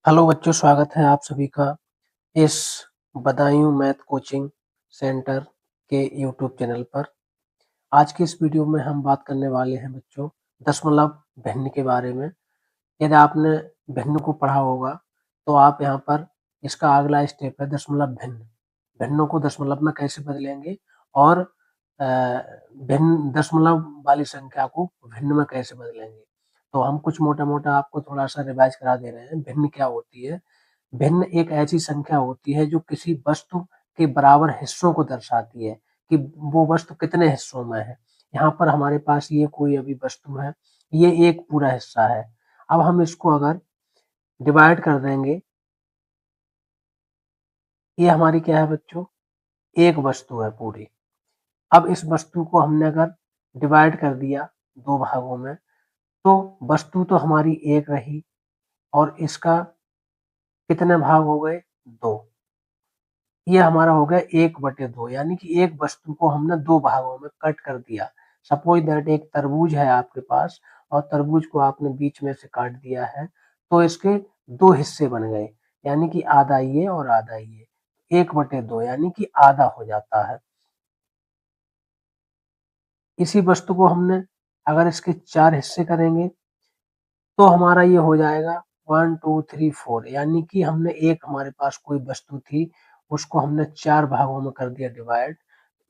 Hello बच्चों, स्वागत है आप सभी का इस बदायूं मैथ कोचिंग सेंटर के यूट्यूब चैनल पर। आज की इस वीडियो में हम बात करने वाले हैं बच्चों दशमलव भिन्न के बारे में। यदि आपने भिन्न को पढ़ा होगा तो आप यहाँ पर इसका अगला स्टेप है दशमलव भिन्न। भिन्नों को दशमलव में कैसे बदलेंगे और भिन्न दशमलव वाली संख्या को भिन्न में कैसे बदलेंगे। तो हम कुछ मोटा-मोटा आपको थोड़ा-सा रिवाइज करा दे रहे हैं। भिन्न क्या होती है? भिन्न एक ऐसी संख्या होती है जो किसी वस्तु के बराबर हिस्सों को दर्शाती है कि वो वस्तु कितने हिस्सों में है। यहाँ पर हमारे पास ये कोई अभी वस्तु है, ये एक पूरा हिस्सा है। अब हम इसको अगर डिवाइड कर देंगे, ये हमारी क्या है बच्चों? एक वस्तु है पूरी। अब इस वस्तु को हमने अगर डिवाइड कर दिया दो भागों में, तो वस्तु तो हमारी एक रही और इसका कितने भाग हो गए? दो। ये हमारा हो गया 1/2, यानी कि एक वस्तु को हमने दो भागों में कट कर दिया। सपोज दैट एक तरबूज है आपके पास और तरबूज को आपने बीच में से काट दिया है, तो इसके दो हिस्से बन गए, यानी कि आधा ये और आधा ये। 1/2 यानी कि आधा हो जाता है। इसी वस्तु को हमने अगर इसके चार हिस्से करेंगे तो हमारा ये हो जाएगा 1 2 3 4, यानी कि हमने एक हमारे पास कोई वस्तु थी, उसको हमने चार भागों में कर दिया डिवाइड।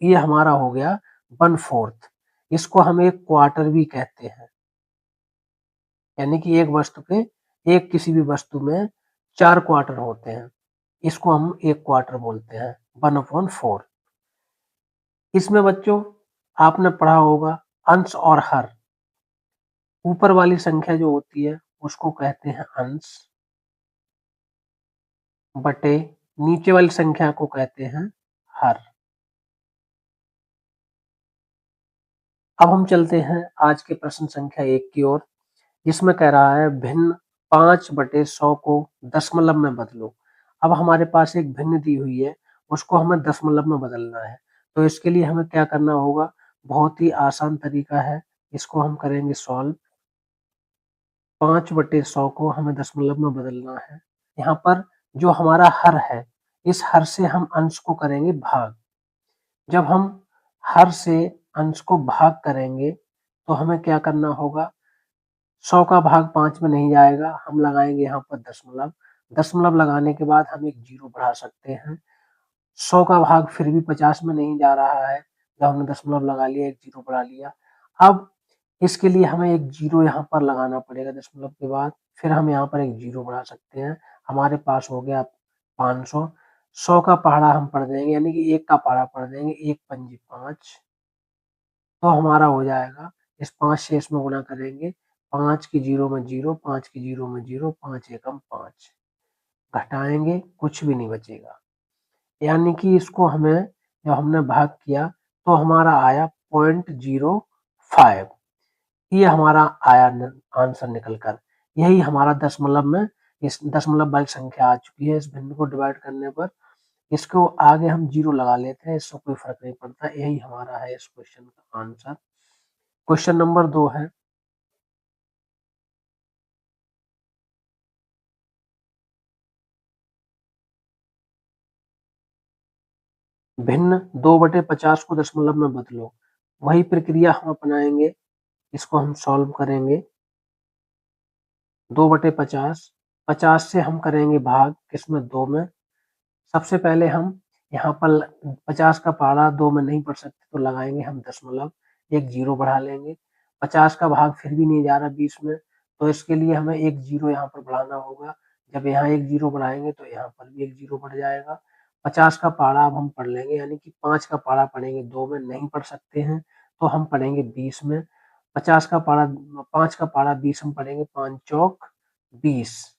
ये हमारा हो गया 1/4। इसको हम एक क्वार्टर भी कहते हैं, यानी कि एक वस्तु के एक किसी भी वस्तु में चार क्वार्टर होते हैं, इसको हम एक क्वार्टर बोलते हैं। 1/4। इसमें बच्चों आपने पढ़ा होगा अंश और हर। ऊपर वाली संख्या जो होती है उसको कहते हैं अंश, बटे नीचे वाली संख्या को कहते हैं हर। अब हम चलते हैं आज के प्रश्न संख्या 1 की ओर, जिसमें कह रहा है भिन्न 5/100 को दशमलव में बदलो। अब हमारे पास एक भिन्न दी हुई है, उसको हमें दशमलव में बदलना है। तो इसके लिए हमें क्या करना होगा? बहुत ही आसान तरीका है, इसको हम करेंगे सॉल्व। 5/100 को हमें दशमलव में बदलना है। यहाँ पर जो हमारा हर है, इस हर से हम अंश को करेंगे भाग। जब हम हर से अंश को भाग करेंगे तो हमें क्या करना होगा? 100 का भाग 5 में नहीं जाएगा, हम लगाएंगे यहाँ पर दशमलव। दशमलव लगाने के बाद हम एक जीरो बढ़ा सकते हैं। 100 का भाग फिर भी 50 में नहीं जा रहा है, जब हमने दशमलव लगा लिया, एक जीरो बढ़ा लिया। अब इसके लिए हमें एक जीरो यहाँ पर लगाना पड़ेगा दशमलव के बाद, फिर हम यहाँ पर एक जीरो बढ़ा सकते हैं। हमारे पास हो गया 500। 100 का पहाड़ा हम पढ़ देंगे, यानी कि एक का पहाड़ा पढ़ देंगे, 1 पंजे 5, तो हमारा हो जाएगा। इस 5 से इसमें गुणा करेंगे, 5 की जीरो में जीरो, 5 की जीरो में जीरो, 5 एकम 5, घटाएंगे कुछ भी नहीं बचेगा। यानी कि इसको हमें जब हमने भाग किया तो हमारा आया 0.05। ये हमारा आया आंसर निकल कर। यही हमारा दशमलव में इस दशमलव वाली संख्या आ चुकी है। इस भिन्न को डिवाइड करने पर इसको आगे हम जीरो लगा लेते हैं, इससे कोई फर्क नहीं पड़ता। यही हमारा है इस क्वेश्चन का आंसर। क्वेश्चन नंबर 2 है, भिन्न 2/50 को दशमलव में बदलो। वही प्रक्रिया हम अपनाएंगे, इसको हम सॉल्व करेंगे। 2/50, 50 से हम करेंगे भाग, किसमें? 2 में। सबसे पहले हम यहाँ पर 50 का पहाड़ा 2 में नहीं पढ़ सकते, तो लगाएंगे हम दशमलव, एक जीरो बढ़ा लेंगे। 50 का भाग फिर भी नहीं जा रहा 20 में, तो इसके लिए हमें एक जीरो यहाँ पर बढ़ाना होगा। जब यहाँ एक जीरो बढ़ाएंगे तो यहाँ पर भी एक जीरो बढ़ जाएगा। 50 का पहाड़ा अब हम पढ़ लेंगे, यानी कि 5 का पहाड़ा पढ़ेंगे, 2 में नहीं पढ़ सकते हैं तो हम पढ़ेंगे 20 में। 50 का पहाड़ा 5 का पहाड़ा 20 हम पढ़ेंगे, 5 चौक 20,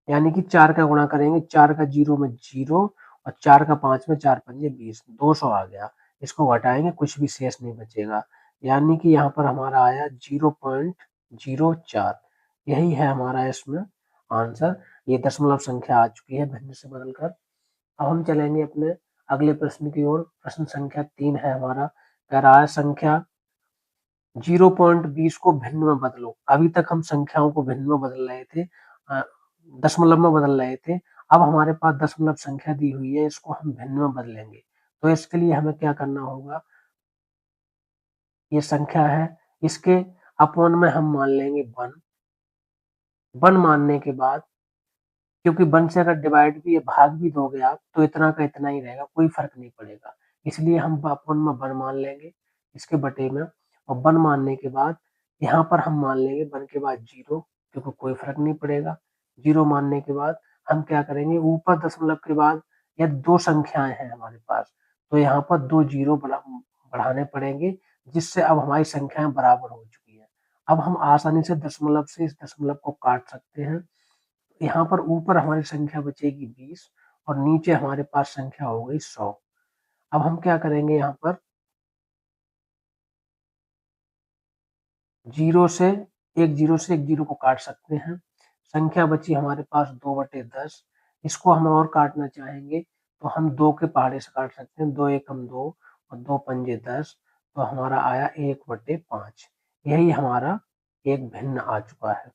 यानी कि 4 का गुणा करेंगे, 4 का जीरो में जीरो और 4 का 5 में 4 पंजे 20, 200 आ गया। इसको घटाएंगे, कुछ भी शेष नहीं बचेगा, यानी कि यहाँ पर हमारा आया 0.04। यही है हमारा इसमें आंसर। ये दशमलव संख्या आ चुकी है भिन्न से बदलकर। अब हम चलेंगे अपने अगले प्रश्न की ओर। प्रश्न संख्या 3 है हमारा, कह रहा है संख्या 0.20 को भिन्न में बदलो। अभी तक हम संख्याओं को भिन्न में बदल रहे थे, दशमलव में बदल रहे थे। अब हमारे पास दशमलव संख्या दी हुई है, इसको हम भिन्न में बदलेंगे। तो इसके लिए हमें क्या करना होगा, ये संख्या है, इसके अपवन में हम मान लेंगे 1। 1 मानने के बाद, क्योंकि 1 से अगर डिवाइड भी भाग भी दोगे आप तो इतना का इतना ही रहेगा, कोई फर्क नहीं पड़ेगा। इसलिए हम अपवन में 1 मान लेंगे इसके बटे में, और 1 मानने के बाद यहाँ पर हम मान लेंगे 1 के बाद 0, क्योंकि कोई फर्क नहीं पड़ेगा। 0 मानने के बाद हम क्या करेंगे, ऊपर दशमलव के बाद या 2 संख्याएं हैं हमारे पास, तो यहाँ पर 2 जीरो बढ़ाने पड़ेंगे, जिससे अब हमारी संख्याएं बराबर हो चुकी है। अब हम आसानी से दशमलव से इस दशमलव को काट सकते हैं। यहाँ पर ऊपर हमारी संख्या बचेगी 20 और नीचे हमारे पास संख्या हो गई 100। अब हम क्या करेंगे, यहाँ पर 0 से एक जीरो को काट सकते हैं। संख्या बची हमारे पास 2/10। इसको हम और काटना चाहेंगे तो हम 2 के पहाड़े से काट सकते हैं। 2 एकम 2 और 2 पंजे 10, तो हमारा आया 1/5। यही हमारा एक भिन्न आ चुका है।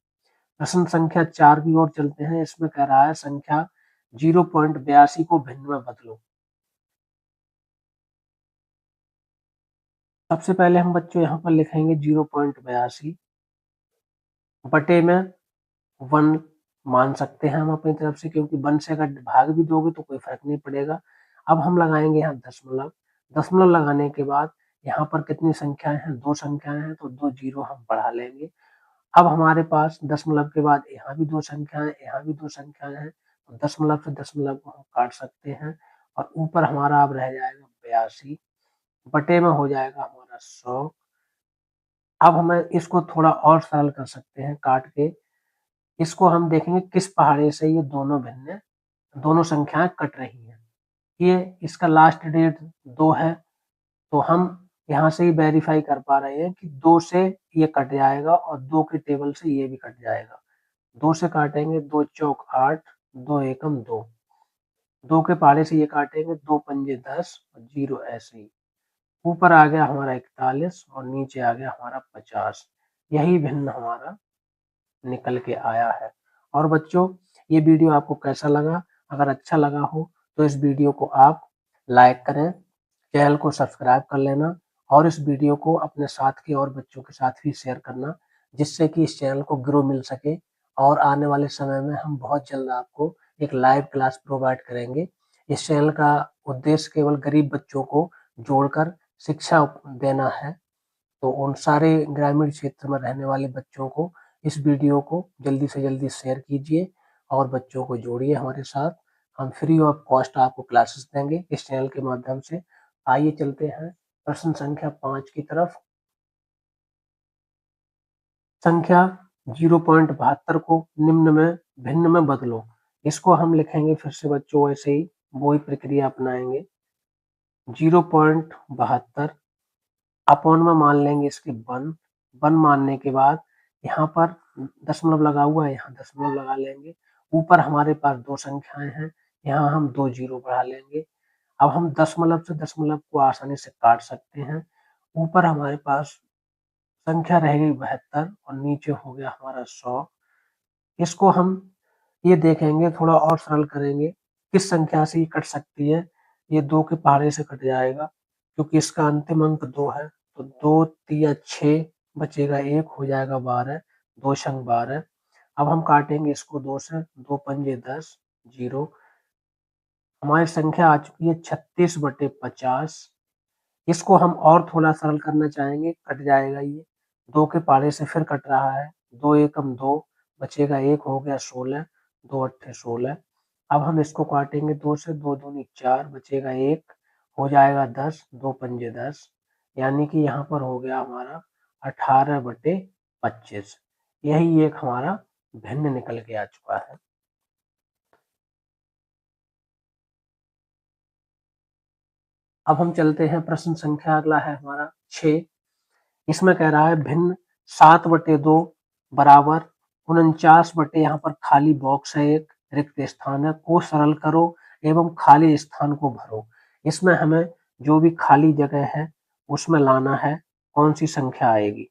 प्रश्न संख्या 4 की ओर चलते हैं। इसमें कह रहा है संख्या 0.82 को भिन्न में बदलो। सबसे पहले हम बच्चों यहाँ पर लिखेंगे 0.82 बटे में 1 मान सकते हैं हम अपनी तरफ से, क्योंकि 1 से अगर भाग भी दोगे तो कोई फर्क नहीं पड़ेगा। अब हम लगाएंगे यहाँ दशमलव। दशमलव लगाने के बाद यहाँ पर कितनी संख्याएं हैं, 2 संख्याएं हैं, तो 2 जीरो हम बढ़ा लेंगे। अब हमारे पास दशमलव के बाद यहाँ भी 2 संख्याएं, यहाँ भी 2 संख्याएं हैं, तो दशमलव से दशमलव को हम काट सकते हैं और ऊपर हमारा अब रह जाएगा 82 बटे में हो जाएगा हमारा 100। अब हमें इसको थोड़ा और सरल कर सकते हैं काट के। इसको हम देखेंगे किस पहाड़े से ये दोनों संख्याएं कट रही हैं। ये इसका लास्ट डेट 2 है, तो हम यहाँ से ही वेरीफाई कर पा रहे हैं कि 2 से ये कट जाएगा और 2 के टेबल से ये भी कट जाएगा। 2 से काटेंगे, 2 चौक 8, 2 एकम 2। 2 के पहाड़े से ये काटेंगे, 2 पंजे 10 और 0 ऐसे ही। ऊपर आ गया हमारा 41 और नीचे आ गया हमारा 50। यही भिन्न हमारा निकल के आया है। और बच्चों, ये वीडियो आपको कैसा लगा? अगर अच्छा लगा हो तो इस वीडियो को आप लाइक करें, चैनल को सब्सक्राइब कर लेना और इस वीडियो को अपने साथ के और बच्चों के साथ भी शेयर करना, जिससे कि इस चैनल को ग्रो मिल सके और आने वाले समय में हम बहुत जल्द आपको एक लाइव क्लास प्रोवाइड करेंगे। इस चैनल का उद्देश्य केवल गरीब बच्चों को जोड़कर शिक्षा देना है, तो उन सारे ग्रामीण क्षेत्र में रहने वाले बच्चों को इस वीडियो को जल्दी से जल्दी शेयर कीजिए और बच्चों को जोड़िए हमारे साथ। हम फ्री ऑफ कॉस्ट आपको क्लासेस देंगे इस चैनल के माध्यम से। आइए चलते हैं प्रश्न संख्या 5 की तरफ। संख्या 0.72 को निम्न में भिन्न में बदलो। इसको हम लिखेंगे फिर से बच्चों, ऐसे ही वही प्रक्रिया अपनाएंगे। 0.72 अपॉन में मान लेंगे इसके 1। 1 मानने के बाद यहाँ पर दशमलव लगा हुआ है, यहाँ दशमलव लगा लेंगे। ऊपर हमारे पास 2 संख्याएं हैं, यहाँ हम 2 जीरो बढ़ा लेंगे। अब हम दशमलव से दशमलव को आसानी से काट सकते हैं। ऊपर हमारे पास संख्या रह गई 72 और नीचे हो गया हमारा 100। इसको हम ये देखेंगे, थोड़ा और सरल करेंगे किस संख्या से ये कट सकती है। ये 2 के पहाड़े से कट जाएगा, क्योंकि इसका अंतिम अंक 2 है, तो 2 तिया 6 बचेगा, 1 हो जाएगा 12, 2 शंख 12। अब हम काटेंगे इसको 2 से, 2 पंजे 10, 0। हमारी संख्या आ चुकी है 36/50। इसको हम और थोड़ा सरल करना चाहेंगे, कट जाएगा ये, 2 के पहाड़े से फिर कट रहा है, 2 एकम 2 बचेगा, 1 हो गया 16, 2 अट्ठे 16। अब हम इसको काटेंगे 2 से, 2 दूनी 4 बचेगा 1 हो जाएगा 10, 2 पंजे 10, यानी कि यहाँ पर हो गया हमारा 18/25। यही एक हमारा भिन्न निकल के आ चुका है। अब हम चलते हैं प्रश्न संख्या अगला है हमारा 6। इसमें कह रहा है भिन्न 7/2 बराबर 49 बटे, यहाँ पर खाली बॉक्स है, एक रिक्त स्थान है, को सरल करो एवं खाली स्थान को भरो। इसमें हमें जो भी खाली जगह है उसमें लाना है, कौन सी संख्या आएगी।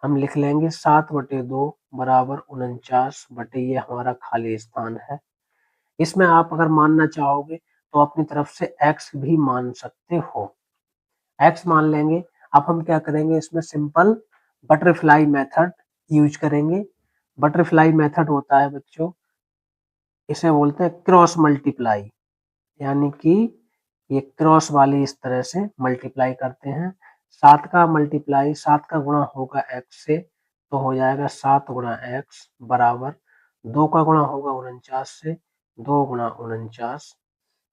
हम लिख लेंगे 7/2 बराबर 49 ये हमारा खाली स्थान है। इसमें आप अगर मानना चाहोगे तो अपनी तरफ से x भी मान सकते हो। x मान लेंगे। अब हम क्या करेंगे, इसमें सिंपल बटरफ्लाई मेथड यूज करेंगे। बटरफ्लाई मेथड होता है बच्चों, इसे बोलते हैं क्रॉस मल्टीप्लाई, यानी कि ये क्रॉस वाली इस तरह से मल्टीप्लाई करते हैं। 7 का मल्टीप्लाई 7 का गुणा होगा x से तो हो जाएगा 7 गुणा x बराबर 2 का गुणा होगा 49 से 2 गुणा 49।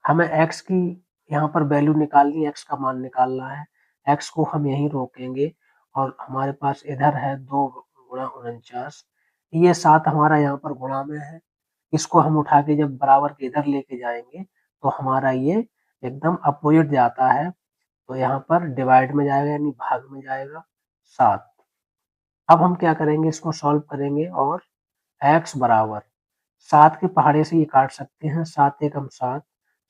हमें x की यहाँ पर वैल्यू निकालनी है, x का मान निकालना है। x को हम यहीं रोकेंगे और हमारे पास इधर है 2 गुणा 49। ये 7 हमारा यहाँ पर गुणा में है, इसको हम उठा के जब बराबर के इधर लेके जाएंगे तो हमारा ये एकदम अपोजिट जाता है, तो यहाँ पर डिवाइड में जाएगा यानी भाग में जाएगा 7। अब हम क्या करेंगे, इसको सॉल्व करेंगे और x बराबर 7 के पहाड़े से ये काट सकते हैं, 7 एकम 7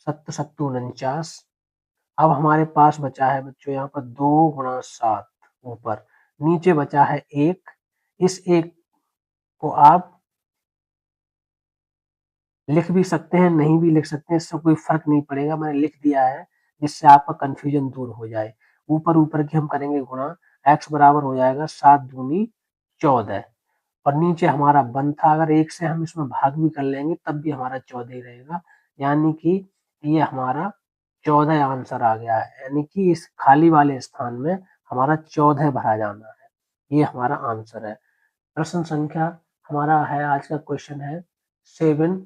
सत्त सत्तू 49। अब हमारे पास बचा है बच्चों यहाँ पर 2 गुणा 7 ऊपर, नीचे बचा है 1। इस 1 को आप लिख भी सकते हैं, नहीं भी लिख सकते हैं, इससे कोई फर्क नहीं पड़ेगा, मैंने लिख दिया है जिससे आपका कंफ्यूजन दूर हो जाए। ऊपर ऊपर की हम करेंगे गुणा, x बराबर हो जाएगा 7 दूनी 14 और नीचे हमारा 1 था, अगर 1 से हम इसमें भाग भी कर लेंगे तब भी हमारा 14 ही रहेगा, यानी कि ये हमारा 14 आंसर आ गया है, यानी कि इस खाली वाले स्थान में हमारा 14 भरा जाना है, ये हमारा आंसर है। प्रश्न संख्या हमारा है, आज का क्वेश्चन है 7।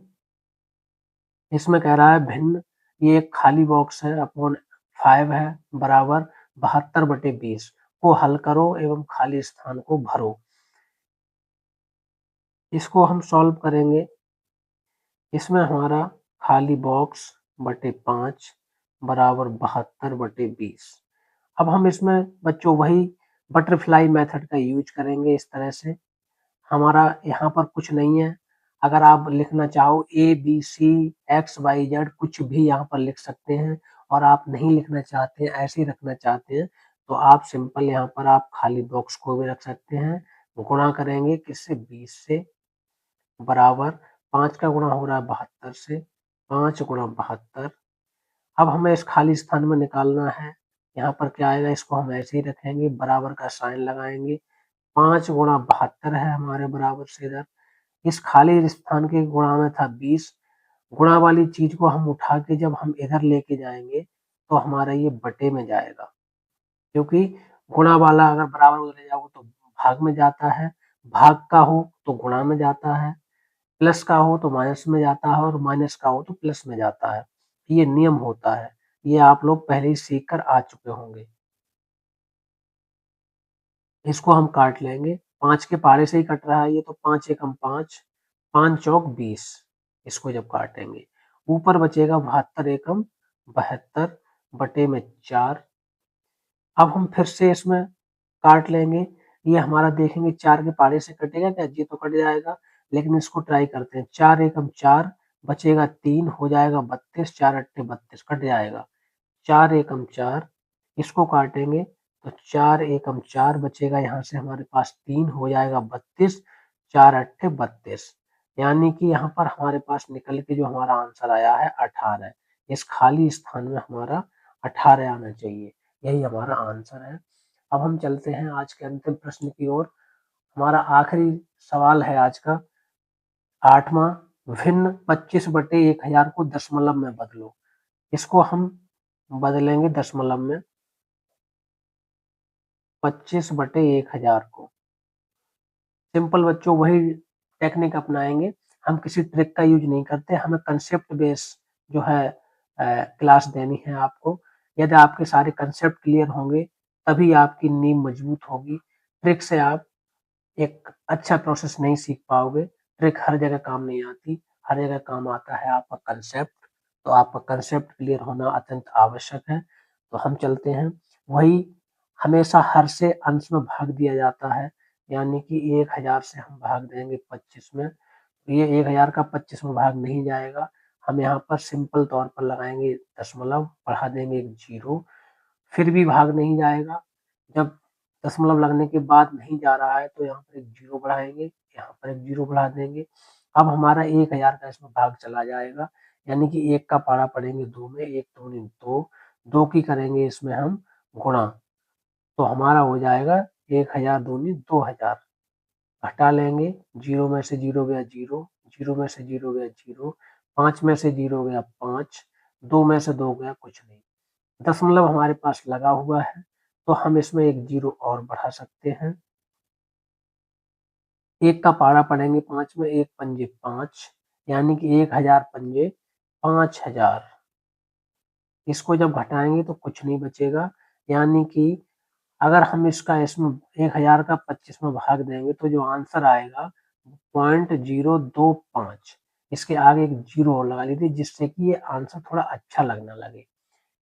इसमें कह रहा है भिन्न, ये एक खाली बॉक्स है, अपॉन 5 है बराबर 72/20 को हल करो एवं खाली स्थान को भरो। इसको हम सॉल्व करेंगे। इसमें हमारा खाली बॉक्स बटे 5 बराबर 72/20। अब हम इसमें बच्चों वही बटरफ्लाई मेथड का यूज करेंगे। इस तरह से हमारा यहाँ पर कुछ नहीं है, अगर आप लिखना चाहो A B C X Y Z कुछ भी यहाँ पर लिख सकते हैं, और आप नहीं लिखना चाहते हैं, ऐसे ही रखना चाहते हैं तो आप सिंपल यहाँ पर आप खाली बॉक्स को भी रख सकते हैं। गुणा करेंगे किससे, 20 से बराबर 5 का गुणा हो रहा है 72 से, 5 गुणा 72। अब हमें इस खाली स्थान में निकालना है, यहाँ पर क्या आएगा, इसको हम ऐसे ही रखेंगे, बराबर का साइन लगाएंगे। 5 गुणा 72 है हमारे बराबर से इधर, इस खाली स्थान के गुणा में था 20, गुणा वाली चीज को हम उठा के जब हम इधर लेके जाएंगे तो हमारा ये बटे में जाएगा, क्योंकि गुणा वाला अगर बराबर उधर ले जाओगे तो भाग में जाता है, भाग का हो तो गुणा में जाता है, प्लस का हो तो माइनस में जाता है, और माइनस का हो तो प्लस में जाता है। ये नियम होता है, ये आप लोग पहले ही सीख कर आ चुके होंगे। इसको हम काट लेंगे, 5 के पहाड़े से ही कट रहा है ये, तो 5 एकम 5, 5 चौक 20। इसको जब काटेंगे ऊपर बचेगा 72 एकम 72 बटे में 4। अब हम फिर से इसमें काट लेंगे, ये हमारा देखेंगे 4 के पहाड़े से कटेगा क्या, ये तो कट जाएगा, लेकिन इसको ट्राई करते हैं। 4 एकम 4 बचेगा 3 हो जाएगा 32, 4 अट्ठे 32 कट जाएगा। 4 एकम 4 इसको काटेंगे तो 4 एकम 4 बचेगा, यहाँ से हमारे पास 3 हो जाएगा 32, 4 अट्ठे 32, यानी कि यहाँ पर हमारे पास निकल के जो हमारा आंसर आया है 18। इस खाली स्थान में हमारा 18 आना चाहिए, यही हमारा आंसर है। अब हम चलते हैं आज के अंतिम प्रश्न की ओर। हमारा आखिरी सवाल है आज का 8वां, भिन्न 25/1000 को दशमलव में बदलो। इसको हम बदलेंगे दशमलव में, 25/1000 को। सिंपल बच्चों वही टेक्निक अपनाएंगे, हम किसी ट्रिक का यूज नहीं करते, हमें कंसेप्ट बेस जो है क्लास देनी है आपको। यदि आपके सारे कंसेप्ट क्लियर होंगे तभी आपकी नींव मजबूत होगी। ट्रिक से आप एक अच्छा प्रोसेस नहीं सीख पाओगे। ट्रिक हर जगह काम नहीं आती, हर जगह काम आता है आपका कंसेप्ट, तो आपका कंसेप्ट क्लियर होना अत्यंत आवश्यक है। तो हम चलते हैं, वही हमेशा हर से अंश में भाग दिया जाता है, यानी कि 1000 से हम भाग देंगे 25 में, तो ये 1000 का 25 में भाग नहीं जाएगा। हम यहाँ पर सिंपल तौर पर लगाएंगे दशमलव, बढ़ा देंगे एक जीरो, फिर भी भाग नहीं जाएगा। जब दशमलव लगने के बाद नहीं जा रहा है तो यहाँ पर एक जीरो बढ़ाएंगे, यहाँ पर एक 0 बढ़ा देंगे। अब हमारा 1000 का इसमें भाग चला जाएगा, यानी कि 1 का पारा पड़ेंगे 2 में, 1 दूनी 2, 2 की करेंगे इसमें हम गुणा, तो हमारा हो जाएगा 1000 दूनी 2000। घटा लेंगे, 0 में से 0 गया 0, 0 में से 0 गया 0, 5 में से 0 गया 5, 2 में से 2 गया कुछ नहीं। दशमलव हमारे पास लगा हुआ है, तो हम इसमें एक 0 और बढ़ा सकते हैं। 1 का पारा पड़ेंगे 5 में, 1 पंजे 5, यानी कि 1000 पंजे 5000। इसको जब घटाएंगे तो कुछ नहीं बचेगा, यानी कि अगर हम इसमें 1000 का 25 में भाग देंगे तो जो आंसर आएगा 0.025। इसके आगे एक 0 और लगा लीजिए, जिससे कि ये आंसर थोड़ा अच्छा लगने लगे।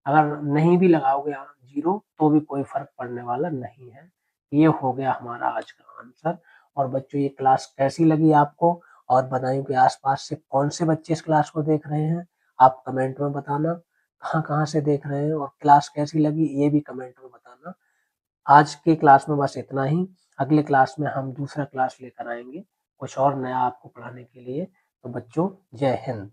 अगर नहीं भी लगाओगे आप 0 तो भी कोई फर्क पड़ने वाला नहीं है। ये हो गया हमारा आज का आंसर। और बच्चों, ये क्लास कैसी लगी आपको, और बदायूं के आसपास से कौन से बच्चे इस क्लास को देख रहे हैं, आप कमेंट में बताना। कहाँ कहाँ से देख रहे हैं और क्लास कैसी लगी ये भी कमेंट में बताना। आज के क्लास में बस इतना ही। अगले क्लास में हम दूसरा क्लास लेकर आएंगे कुछ और नया आपको पढ़ाने के लिए। तो बच्चों, जय हिंद।